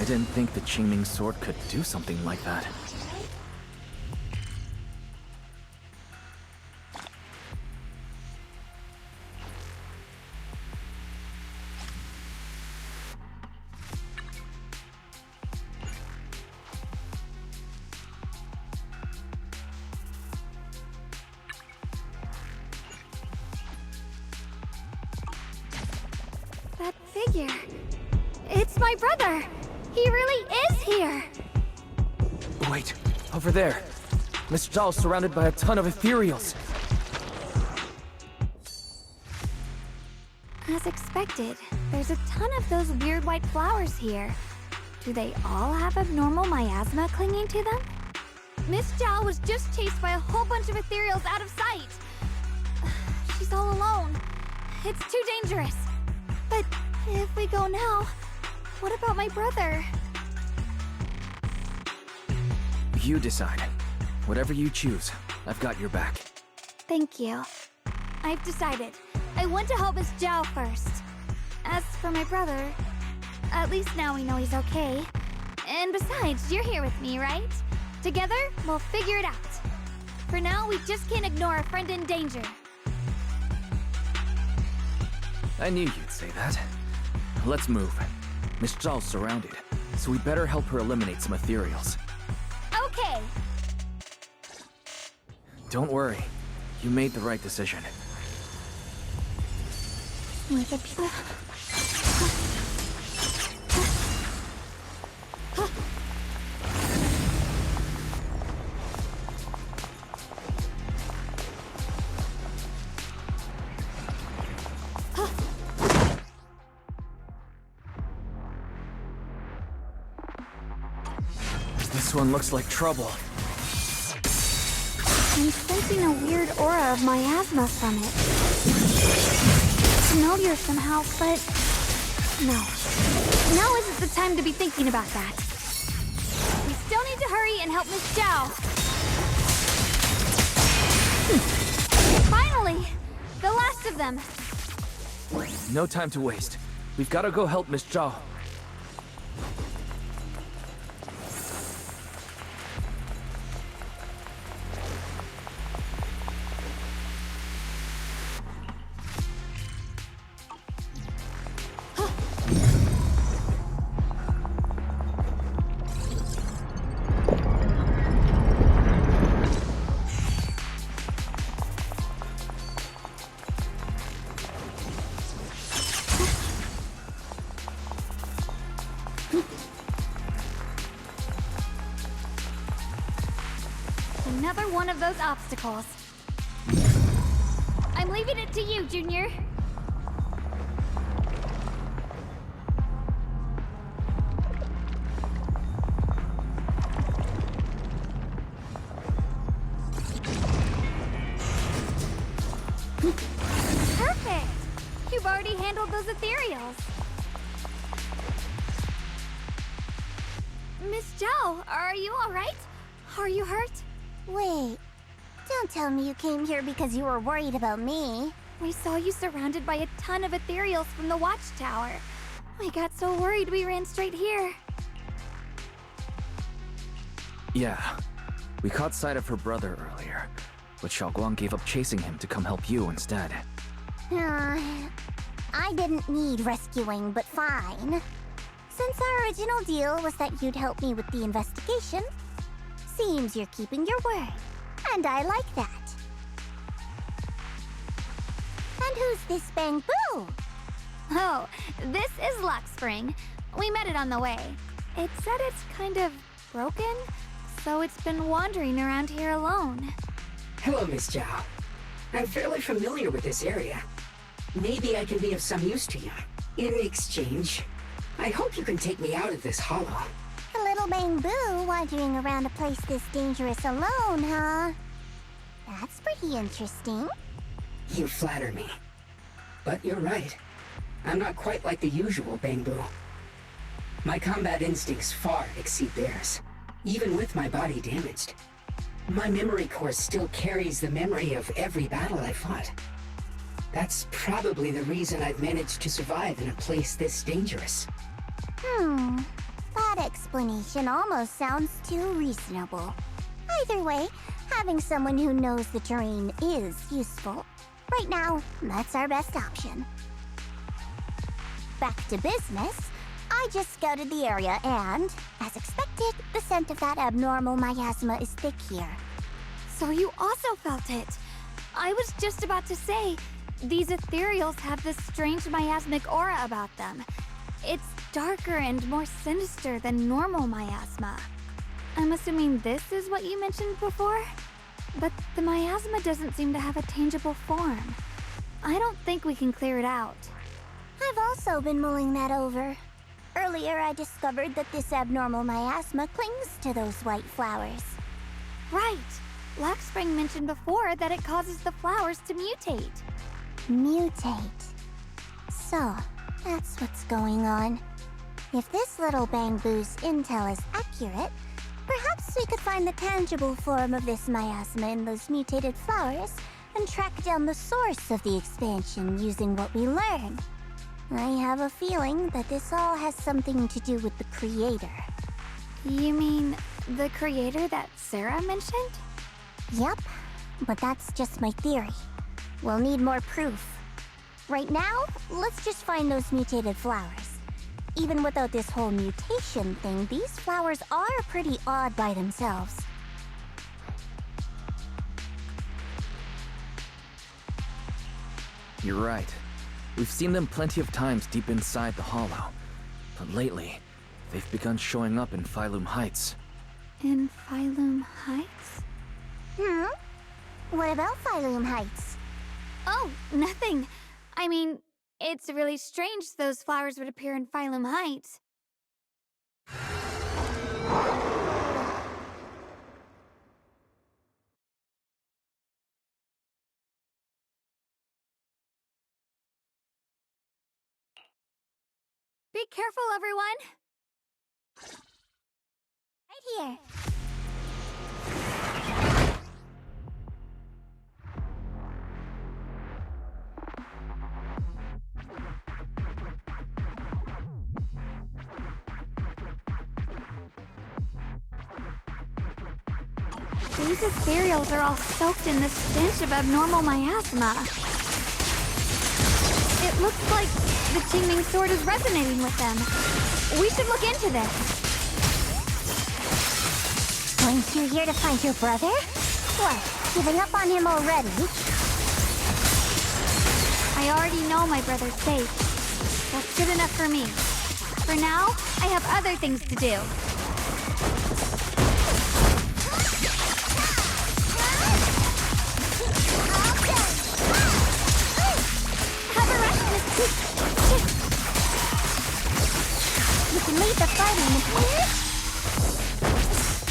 didn't think the Qingming sword could do something like that. That figure. It's my brother! He really is here! Wait, over there. Miss Zhao's surrounded by a ton of ethereals. As expected, there's a ton of those weird white flowers here. Do they all have abnormal miasma clinging to them? Miss Zhao was just chased by a whole bunch of ethereals out of sight. She's all alone. It's too dangerous. But if we go now, what about my brother? You decide. Whatever you choose, I've got your back. Thank you. I've decided. I want to help Miss Zhao first. As for my brother, at least now we know he's okay. And besides, you're here with me, right? Together, we'll figure it out. For now, we just can't ignore a friend in danger. I knew you'd say that. Let's move. Miss Zhao's surrounded, so we better help her eliminate some ethereals. Okay. Don't worry. You made the right decision. This one looks like trouble. I'm sensing a weird aura of miasma from it. It's familiar somehow, but... no. Now isn't the time to be thinking about that. We still need to hurry and help Miss Zhao. Finally! The last of them! No time to waste. We've got to go help Miss Zhao. Another one of those obstacles. I'm leaving it to you, Junior. Perfect! You've already handled those ethereals. Miss Zhao, are you all right? Are you hurt? Wait, don't tell me you came here because you were worried about me. We saw you surrounded by a ton of ethereals from the watchtower. We got so worried we ran straight here. Yeah. We caught sight of her brother earlier, but Xiaoguang gave up chasing him to come help you instead. I didn't need rescuing, but fine. Since our original deal was that you'd help me with the investigation, seems you're keeping your word, and I like that. And who's this Bang Boo? Oh, this is Luck Spring. We met it on the way. It said it's kind of broken, so it's been wandering around here alone. Hello, Miss Zhao. I'm fairly familiar with this area. Maybe I can be of some use to you. In exchange, I hope you can take me out of this hollow. A little Bang Boo wandering around a place this dangerous alone, huh? That's pretty interesting. You flatter me. But you're right. I'm not quite like the usual Bang Boo. My combat instincts far exceed theirs, even with my body damaged. My memory core still carries the memory of every battle I fought. That's probably the reason I've managed to survive in a place this dangerous. That explanation almost sounds too reasonable. Either way, having someone who knows the terrain is useful. Right now, that's our best option. Back to business. I just scouted the area and, as expected, the scent of that abnormal miasma is thick here. So you also felt it. I was just about to say, these ethereals have this strange miasmic aura about them. It's darker and more sinister than normal miasma. I'm assuming this is what you mentioned before? But the miasma doesn't seem to have a tangible form. I don't think we can clear it out. I've also been mulling that over. Earlier, I discovered that this abnormal miasma clings to those white flowers. Right. Blackspring mentioned before that it causes the flowers to mutate. Mutate. So, that's what's going on. If this little Bangbu's intel is accurate, perhaps we could find the tangible form of this miasma in those mutated flowers and track down the source of the expansion using what we learn. I have a feeling that this all has something to do with the creator. You mean the creator that Sarah mentioned? Yep, but that's just my theory. We'll need more proof. Right now, let's just find those mutated flowers. Even without this whole mutation thing, these flowers are pretty odd by themselves. You're right. We've seen them plenty of times deep inside the hollow. But lately, they've begun showing up in Phylum Heights. In Phylum Heights? What about Phylum Heights? Oh, nothing. I mean, it's really strange those flowers would appear in Phylum Heights. Be careful, everyone! Right here. These ethereals are all soaked in the stench of abnormal miasma. It looks like the Qingming sword is resonating with them. We should look into this. Aren't you here to find your brother? What, giving up on him already? I already know my brother's safe. That's good enough for me. For now, I have other things to do. You can leave the fighting with me.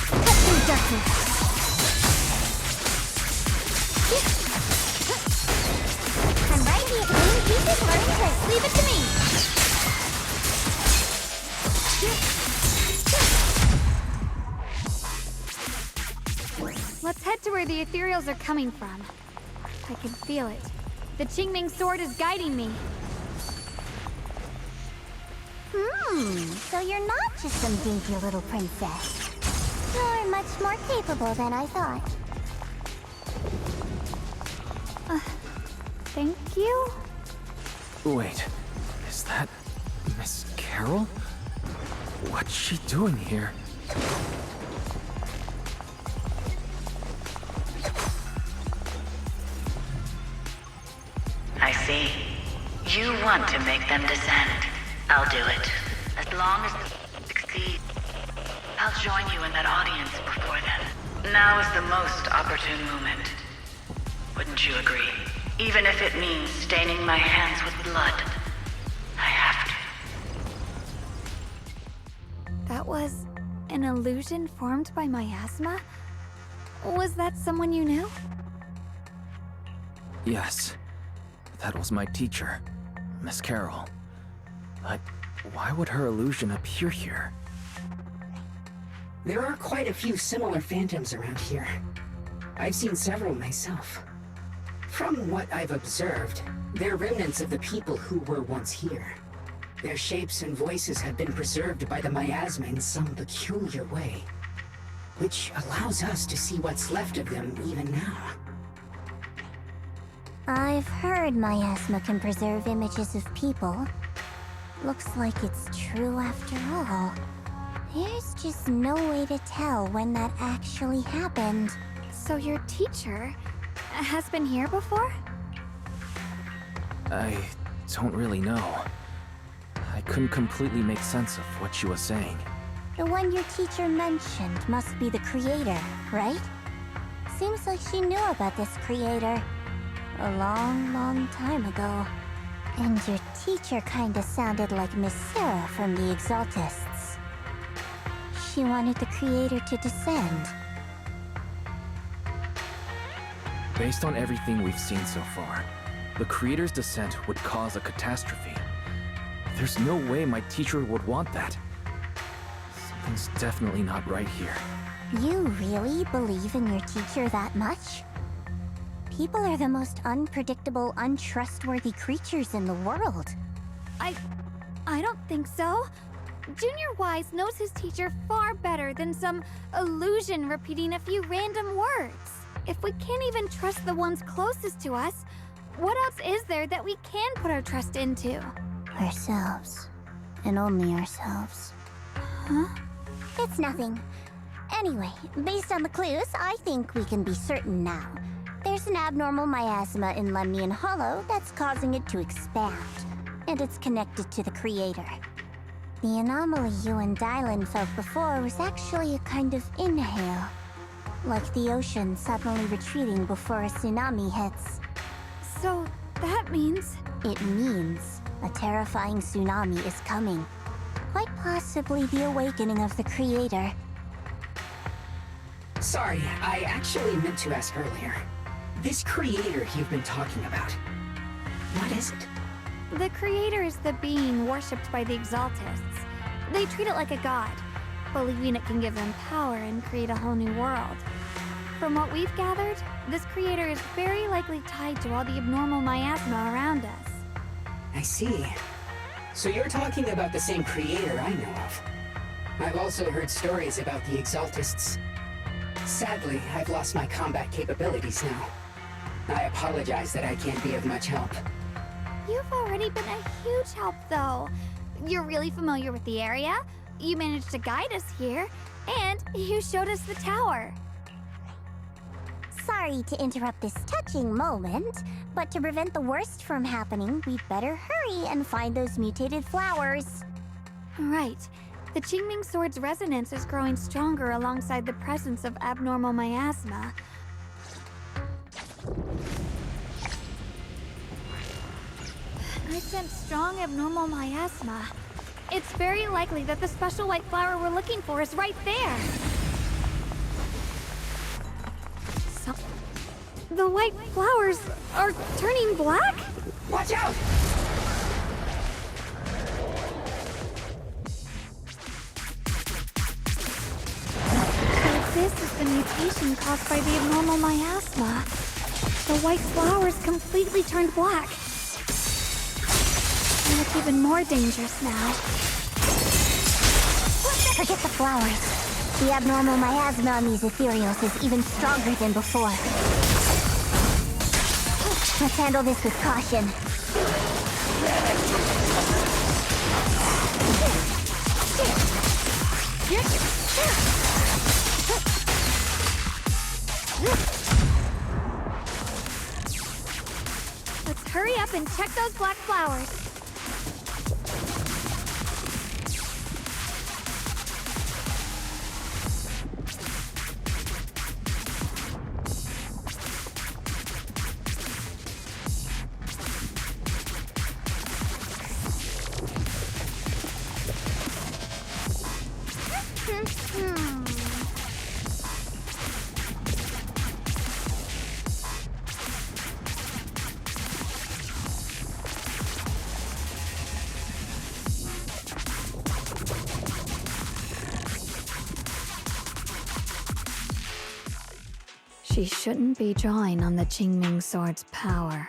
Cut through darkness. I'm right here. Pieces are in place. Leave it to me. Let's head to where the ethereals are coming from. I can feel it. The Qingming sword is guiding me. So you're not just some dainty little princess. You're much more capable than I thought. Thank you? Wait, is that Miss Carol? What's she doing here? I see. You want to make them descend. I'll do it. As long as they succeed, I'll join you in that audience before then. Now is the most opportune moment. Wouldn't you agree? Even if it means staining my hands with blood, I have to. That was an illusion formed by miasma? Was that someone you knew? Yes. That was my teacher, Miss Carol. But why would her illusion appear here? There are quite a few similar phantoms around here. I've seen several myself. From what I've observed, they're remnants of the people who were once here. Their shapes and voices have been preserved by the miasma in some peculiar way, which allows us to see what's left of them even now. I've heard miasma can preserve images of people. Looks like it's true after all. There's just no way to tell when that actually happened. So your teacher has been here before? I don't really know. I couldn't completely make sense of what she was saying. The one your teacher mentioned must be the creator, right? Seems like she knew about this creator a long, long time ago. And your teacher kinda sounded like Miss Sarah from the Exaltists. She wanted the creator to descend. Based on everything we've seen so far, the creator's descent would cause a catastrophe. There's no way my teacher would want that. Something's definitely not right here. You really believe in your teacher that much? People are the most unpredictable, untrustworthy creatures in the world. I don't think so. Junior Wise knows his teacher far better than some illusion repeating a few random words. If we can't even trust the ones closest to us, what else is there that we can put our trust into? Ourselves. And only ourselves. Huh? It's nothing. Anyway, based on the clues, I think we can be certain now. There's an abnormal miasma in Lemnian Hollow that's causing it to expand, and it's connected to the creator. The anomaly you and Dylan felt before was actually a kind of inhale, like the ocean suddenly retreating before a tsunami hits. So that means... It means a terrifying tsunami is coming. Quite possibly the awakening of the creator. Sorry, I actually meant to ask earlier. This creator you've been talking about, what is it? The creator is the being worshipped by the Exaltists. They treat it like a god, believing it can give them power and create a whole new world. From what we've gathered, this creator is very likely tied to all the abnormal miasma around us. I see. So you're talking about the same creator I know of. I've also heard stories about the Exaltists. Sadly, I've lost my combat capabilities now. I apologize that I can't be of much help. You've already been a huge help, though. You're really familiar with the area, you managed to guide us here, and you showed us the tower. Sorry to interrupt this touching moment, but to prevent the worst from happening, we'd better hurry and find those mutated flowers. Right. The Qingming Sword's resonance is growing stronger alongside the presence of abnormal miasma. I sense strong abnormal miasma. It's very likely that the special white flower we're looking for is right there. The white flowers are turning black? Watch out! So this is the mutation caused by the abnormal miasma. The white flowers completely turned black. And it's even more dangerous now. Forget the flowers. The abnormal miasma on these ethereals is even stronger than before. Let's handle this with caution. Let's hurry up and check those black flowers. She shouldn't be drawing on the Qingming Sword's power.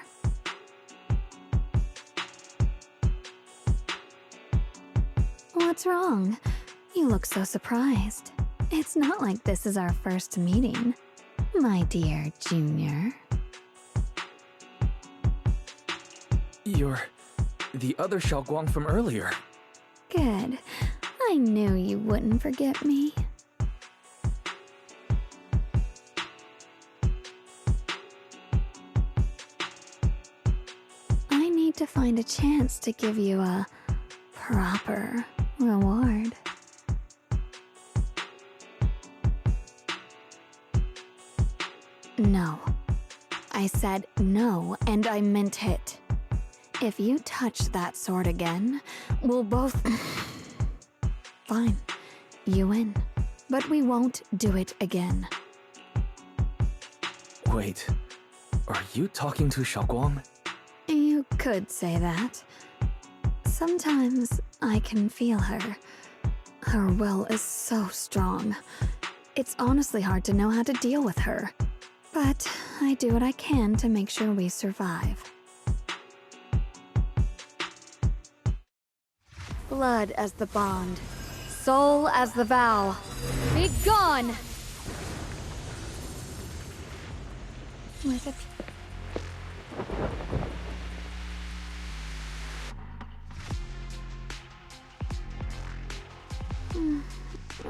What's wrong? You look so surprised. It's not like this is our first meeting, my dear Junior. You're the other Xiaoguang from earlier. Good. I knew you wouldn't forget me. I need to find a chance to give you a proper reward. No. I said no, and I meant it. If you touch that sword again, we'll both... Fine. You win. But we won't do it again. Wait, are you talking to Xiaoguang? You could say that. Sometimes I can feel her. Her will is so strong. It's honestly hard to know how to deal with her. But I do what I can to make sure we survive. Blood as the bond. Soul as the vow. Be gone! With it.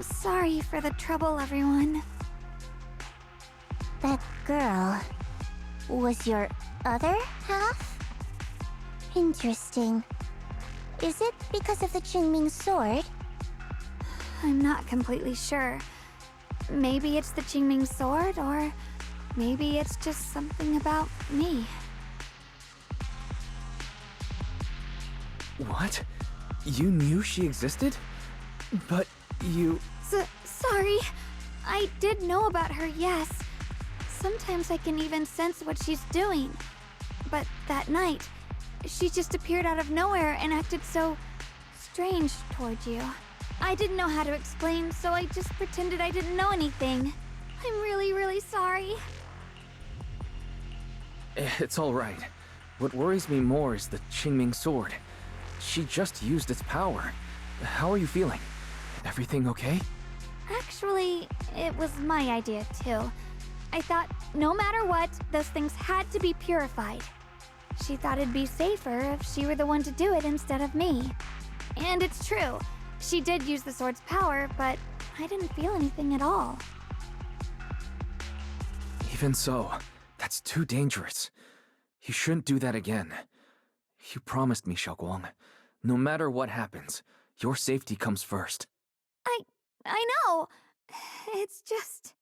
Sorry for the trouble, everyone. That girl was your other half? Interesting. Is it because of the Qingming sword? I'm not completely sure. Maybe it's the Qingming sword, or maybe it's just something about me. What? You knew she existed? But you... Sorry. I did know about her, yes. Sometimes I can even sense what she's doing. But that night, she just appeared out of nowhere and acted so strange towards you. I didn't know how to explain, so I just pretended I didn't know anything. I'm really, really sorry. It's all right. What worries me more is the Qingming sword. She just used its power. How are you feeling? Everything okay? Actually, it was my idea too. I thought no matter what, those things had to be purified. She thought it'd be safer if she were the one to do it instead of me. And it's true. She did use the sword's power, but I didn't feel anything at all. Even so, that's too dangerous. You shouldn't do that again. You promised me, Xiaoguang. No matter what happens, your safety comes first. I know. It's just...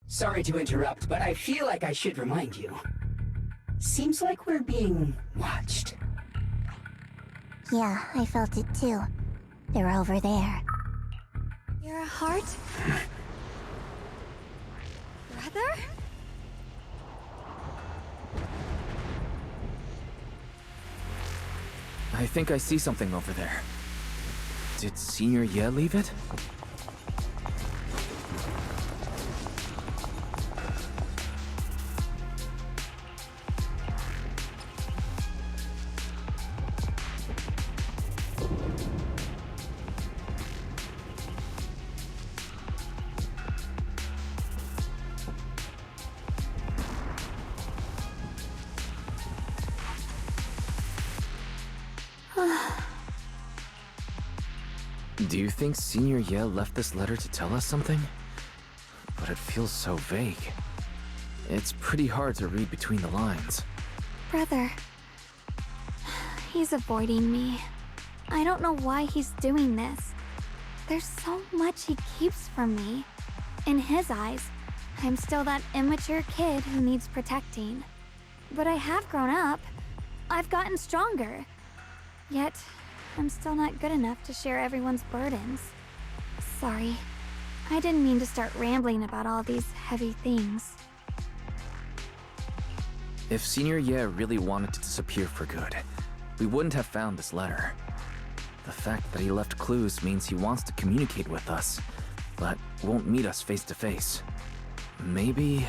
Sorry to interrupt, but I feel like I should remind you. Seems like we're being watched. Yeah, I felt it too. They're over there. Your heart? Brother? I think I see something over there. Did Senior Ye leave it? Do you think Senior Ye left this letter to tell us something? But it feels so vague. It's pretty hard to read between the lines. Brother. He's avoiding me. I don't know why he's doing this. There's so much he keeps from me. In his eyes, I'm still that immature kid who needs protecting. But I have grown up. I've gotten stronger. Yet, I'm still not good enough to share everyone's burdens. Sorry. I didn't mean to start rambling about all these heavy things. If Senior Ye really wanted to disappear for good, we wouldn't have found this letter. The fact that he left clues means he wants to communicate with us, but won't meet us face to face. Maybe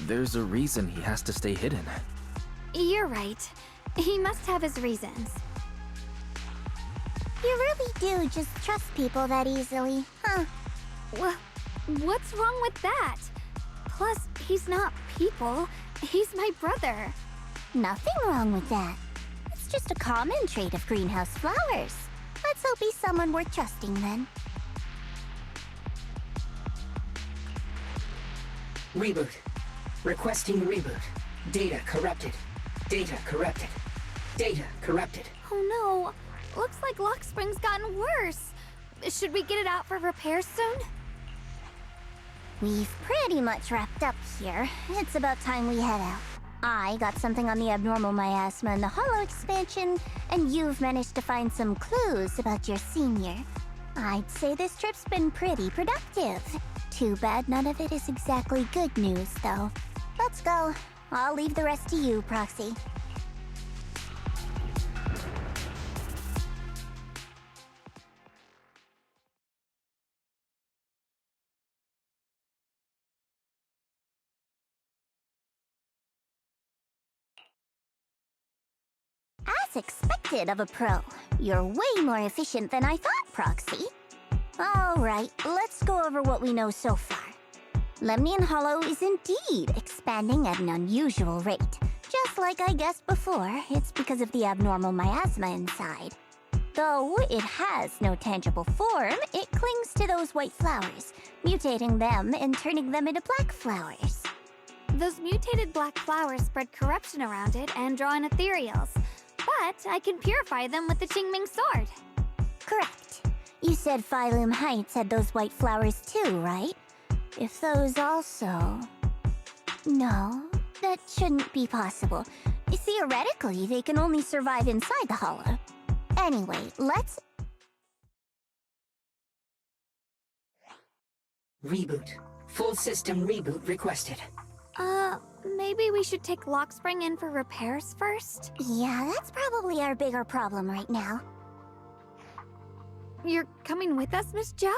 there's a reason he has to stay hidden. You're right. He must have his reasons. You really do just trust people that easily, huh? Well, what's wrong with that? Plus, he's not people. He's my brother. Nothing wrong with that. It's just a common trait of greenhouse flowers. Let's hope he's someone worth trusting then. Reboot. Requesting reboot. Data corrupted. Data corrupted. Data corrupted. Oh no. Looks like Lock Spring's gotten worse. Should we get it out for repairs soon? We've pretty much wrapped up here. It's about time we head out. I got something on the abnormal miasma and the hollow expansion, and you've managed to find some clues about your senior. I'd say this trip's been pretty productive. Too bad none of it is exactly good news, though. Let's go. I'll leave the rest to you, Proxy. As expected of a pro, you're way more efficient than I thought, Proxy. Alright, let's go over what we know so far. Lemnian Hollow is indeed expanding at an unusual rate. Just like I guessed before, it's because of the abnormal miasma inside. Though it has no tangible form, it clings to those white flowers, mutating them and turning them into black flowers. Those mutated black flowers spread corruption around it and draw in ethereals. But I can purify them with the Qingming sword. Correct. You said Phylum Heights had those white flowers too, right? If those also... No, that shouldn't be possible. Theoretically, they can only survive inside the hollow. Anyway, let's... Reboot. Full system reboot requested. Maybe we should take Lock Spring in for repairs first? Yeah, that's probably our bigger problem right now. You're coming with us, Miss Zhao?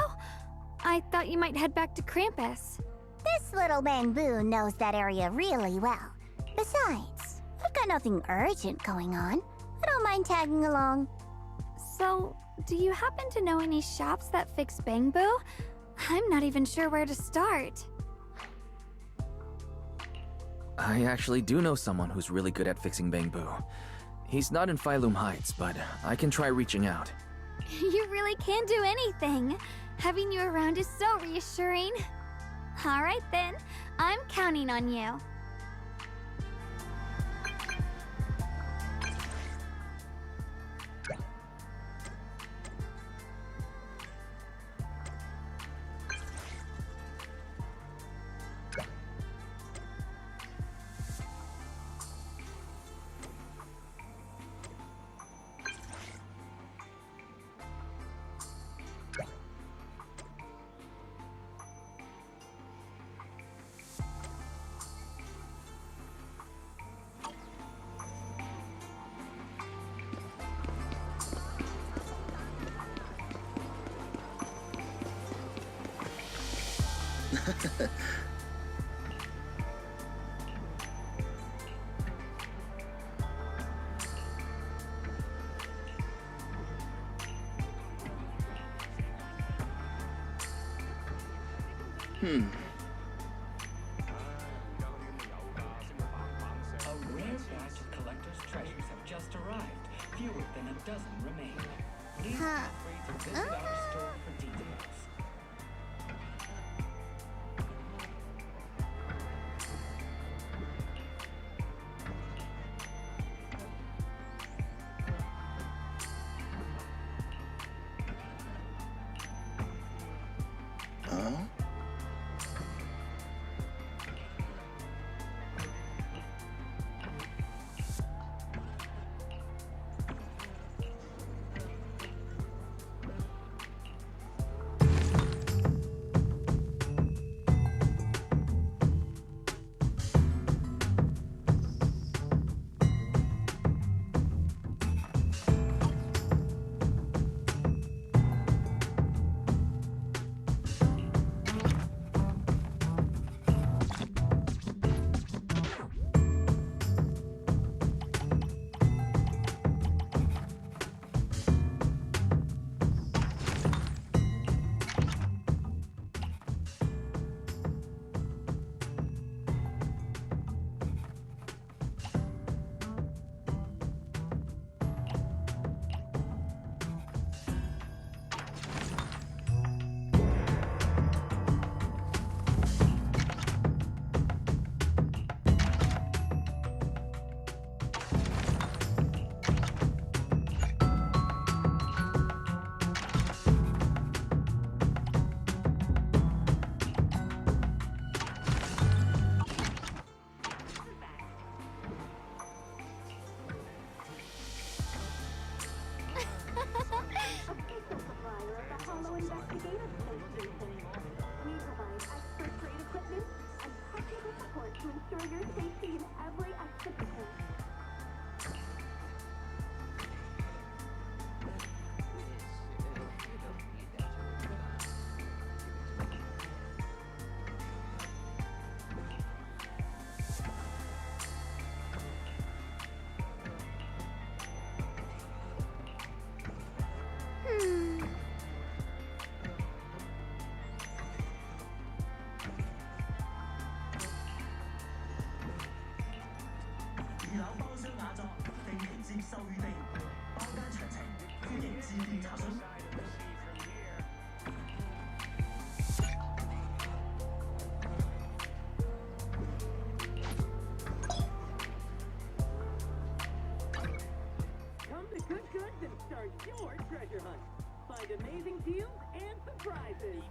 I thought you might head back to Krampus. This little bamboo knows that area really well. Besides, I've got nothing urgent going on. I don't mind tagging along. So, do you happen to know any shops that fix bamboo? I'm not even sure where to start. I actually do know someone who's really good at fixing bamboo. He's not in Phylum Heights, but I can try reaching out. You really can do anything. Having you around is so reassuring. All right then, I'm counting on you. A rare batch of collector's treasures have just arrived. Fewer than a dozen remain. Please feel free to visit our store for details. deals and surprises.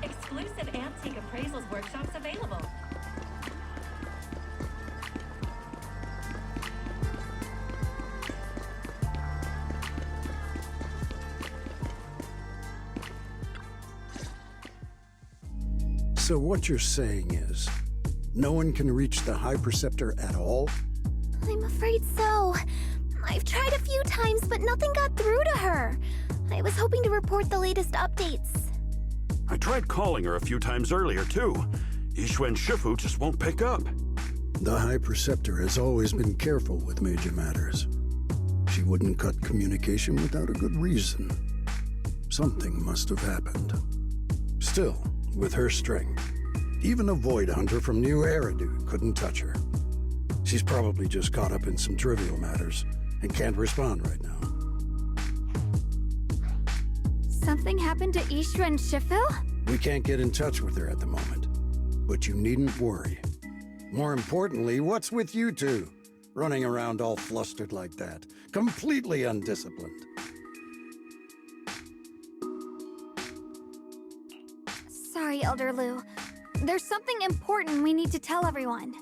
Exclusive antique appraisals workshops available. So what you're saying is, no one can reach the High Preceptor at all? I'm afraid so. I've tried a few times, but nothing got through to her. I was hoping to report the latest updates. I tried calling her a few times earlier, too. Yixuan Shifu just won't pick up. The High Preceptor has always been careful with major matters. She wouldn't cut communication without a good reason. Something must have happened. Still, with her strength, even a Void Hunter from New Eridu couldn't touch her. She's probably just caught up in some trivial matters and can't respond right now. Something happened to Ishu and Shifu? We can't get in touch with her at the moment, but you needn't worry. More importantly, what's with you two? Running around all flustered like that, completely undisciplined. Sorry, Elder Lu. There's something important we need to tell everyone.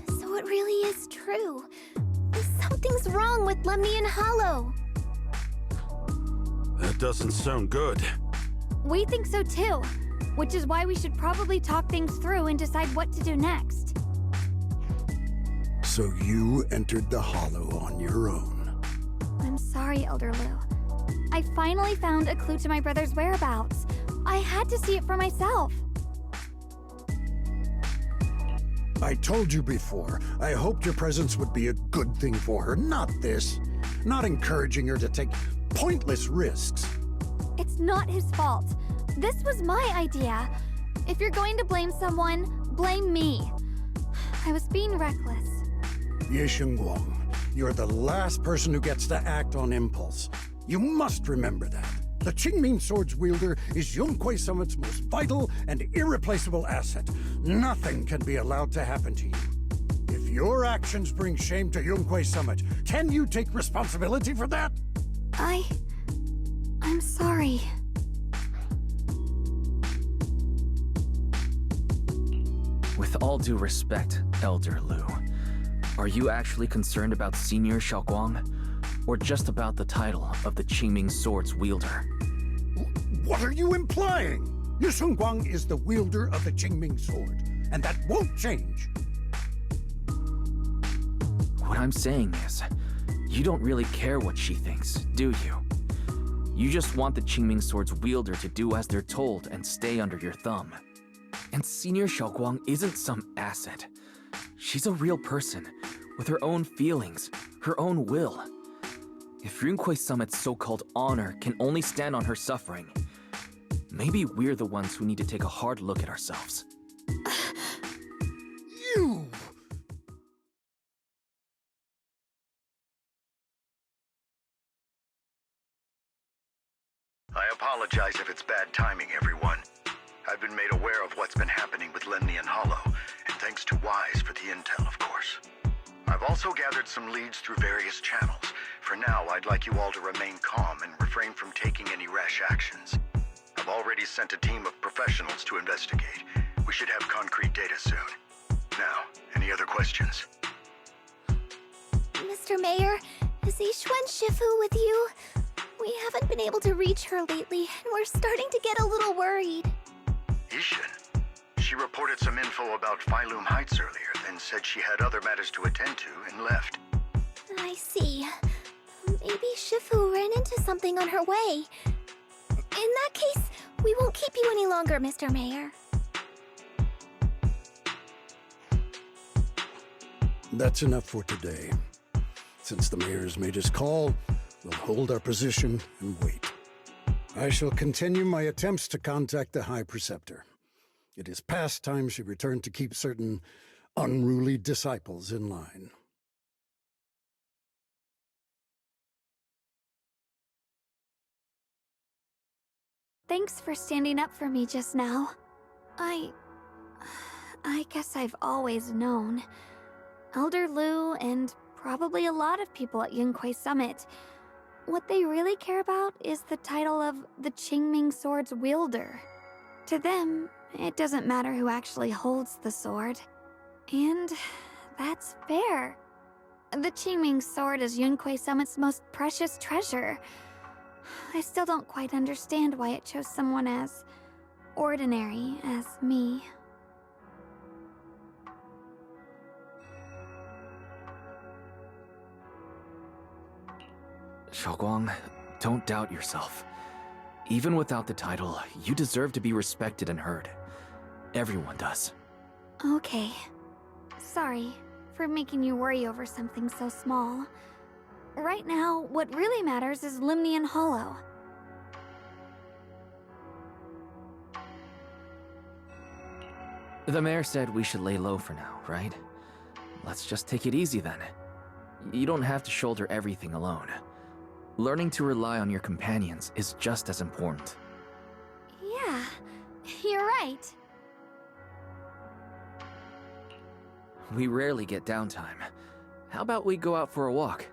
So it really is true. Something's wrong with Lemnian Hollow. That doesn't sound good. We think so too, which is why we should probably talk things through and decide what to do next. So you entered the Hollow on your own. I'm sorry, Elder Lu. I finally found a clue to my brother's whereabouts. I had to see it for myself. I told you before, I hoped your presence would be a good thing for her, not this. Not encouraging her to take pointless risks. It's not his fault. This was my idea. If you're going to blame someone, blame me. I was being reckless. Ye Shengguang, you're the last person who gets to act on impulse. You must remember that. The Qingming Sword's wielder is Yonghui Summit's most vital and irreplaceable asset. Nothing can be allowed to happen to you. If your actions bring shame to Yonghui Summit, can you take responsibility for that? I'm sorry. With all due respect, Elder Lu, are you actually concerned about Senior Xiaoguang? Or just about the title of the Qingming Sword's wielder? What are you implying? Ye Shengguang is the wielder of the Qingming Sword, and that won't change. What I'm saying is, you don't really care what she thinks, do you? You just want the Qingming Sword's wielder to do as they're told and stay under your thumb. And Senior Xiaoguang isn't some asset. She's a real person, with her own feelings, her own will. If Yunhui Summit's so-called honor can only stand on her suffering, maybe we're the ones who need to take a hard look at ourselves. You! I apologize if it's bad timing, everyone. I've been made aware of what's been happening with Lemnian Hollow, and thanks to Wise for the intel, of course. I've also gathered some leads through various channels. For now, I'd like you all to remain calm and refrain from taking any rash actions. I've already sent a team of professionals to investigate. We should have concrete data soon. Now, any other questions? Mr. Mayor, is Yixuan Shifu with you? We haven't been able to reach her lately, and we're starting to get a little worried. Yixuan? She reported some info about Phylum Heights earlier, then said she had other matters to attend to and left. I see. Maybe Shifu ran into something on her way. In that case, we won't keep you any longer, Mr. Mayor. That's enough for today. Since the mayor's made his call, we'll hold our position and wait. I shall continue my attempts to contact the High Preceptor. It is past time she returned to keep certain unruly disciples in line. Thanks for standing up for me just now. I guess I've always known. Elder Lu and probably a lot of people at Yunquei Summit, what they really care about is the title of the Qingming Sword's wielder. To them, it doesn't matter who actually holds the sword. And that's fair. The Qingming Sword is Yunquei Summit's most precious treasure. I still don't quite understand why it chose someone as ordinary as me. Xiaoguang, don't doubt yourself. Even without the title, you deserve to be respected and heard. Everyone does. Okay. Sorry for making you worry over something so small. Right now, what really matters is Limnian Hollow. The mayor said we should lay low for now, right? Let's just take it easy then. You don't have to shoulder everything alone. Learning to rely on your companions is just as important. Yeah, you're right. We rarely get downtime. How about we go out for a walk?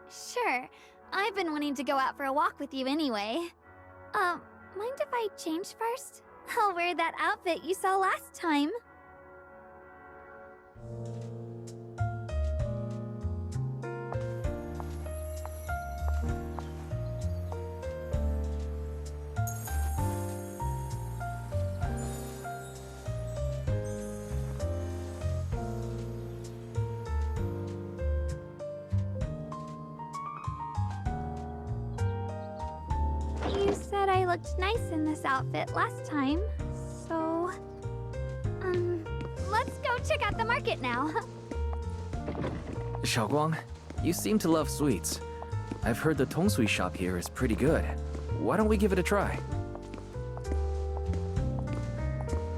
Sure. I've been wanting to go out for a walk with you anyway. Mind if I change first? I'll wear that outfit you saw last time. You said I looked nice in this outfit last time, so... let's go check out the market now. Xiaoguang, you seem to love sweets. I've heard the tongsui shop here is pretty good. Why don't we give it a try?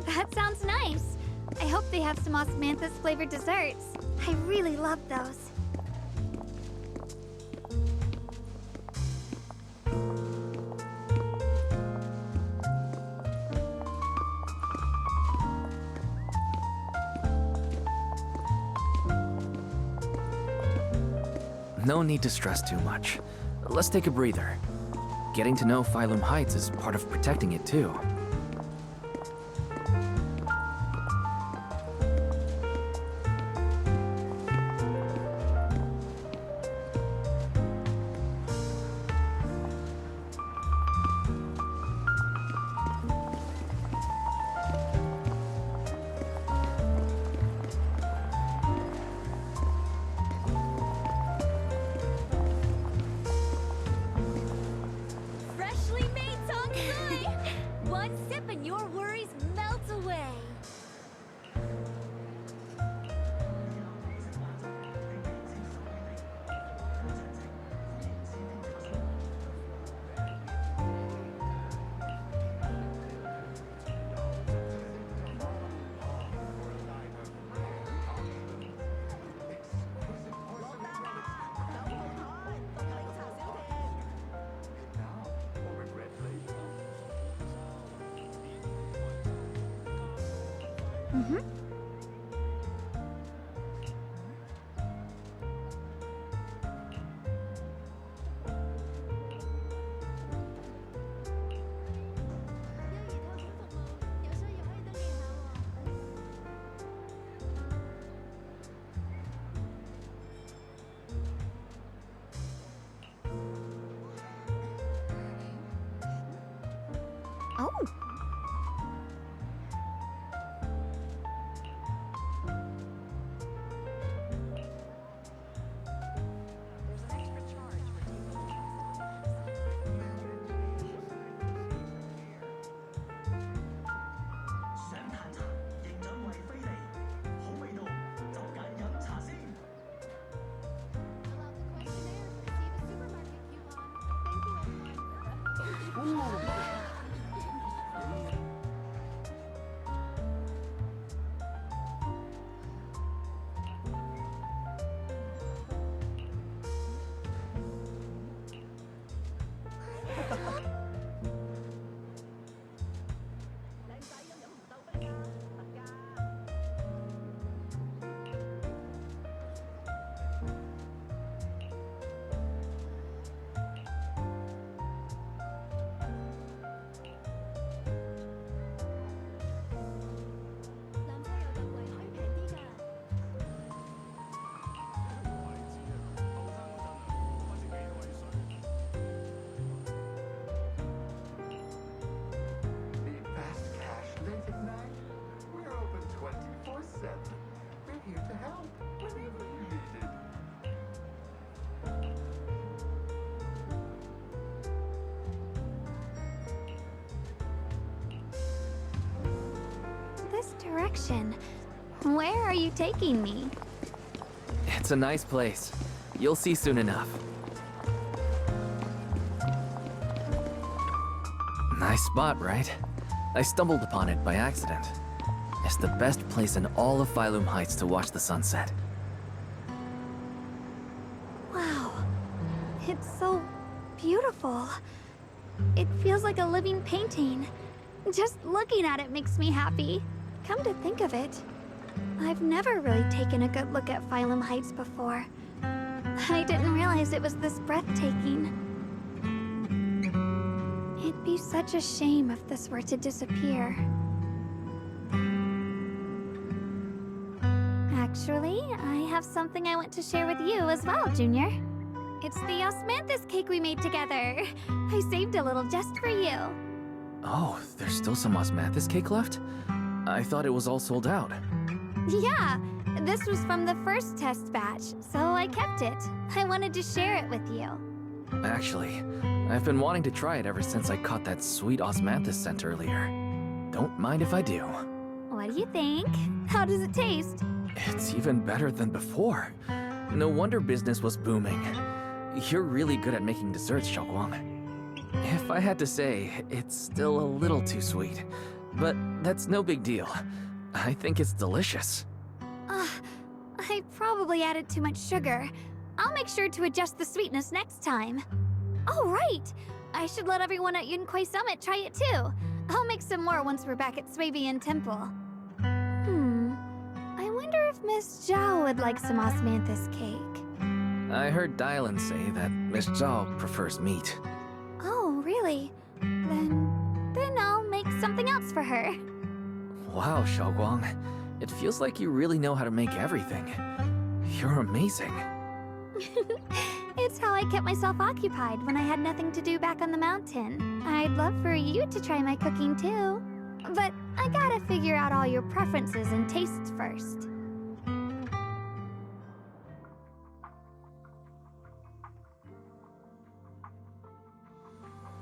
That sounds nice. I hope they have some osmanthus flavored desserts. I really love those. No need to stress too much. Let's take a breather. Getting to know Phylum Heights is part of protecting it too. Freshly made tongsui! One sip and your worries melt away. Oh. here to help whenever needed. This direction. Where are you taking me? It's a nice place. You'll see soon enough. Nice spot, right? I stumbled upon it by accident. It's the best place in all of Phylum Heights to watch the sunset. Wow. It's so beautiful. It feels like a living painting. Just looking at it makes me happy. Come to think of it, I've never really taken a good look at Phylum Heights before. I didn't realize it was this breathtaking. It'd be such a shame if this were to disappear. Actually, I have something I want to share with you as well, Junior. It's the osmanthus cake we made together. I saved a little just for you. Oh, there's still some osmanthus cake left? I thought it was all sold out. Yeah, this was from the first test batch, so I kept it. I wanted to share it with you. Actually, I've been wanting to try it ever since I caught that sweet osmanthus scent earlier. Don't mind if I do. What do you think? How does it taste? It's even better than before. No wonder business was booming. You're really good at making desserts, Xiaoguang. If I had to say, it's still a little too sweet. But that's no big deal. I think it's delicious. I probably added too much sugar. I'll make sure to adjust the sweetness next time. Oh, right! I should let everyone at Yunquai Summit try it too. I'll make some more once we're back at Swabian Temple. I wonder if Miss Zhao would like some osmanthus cake. I heard Dylan say that Miss Zhao prefers meat. Oh, really? Then I'll make something else for her. Wow, Xiaoguang. It feels like you really know how to make everything. You're amazing. It's how I kept myself occupied when I had nothing to do back on the mountain. I'd love for you to try my cooking too. But I gotta figure out all your preferences and tastes first.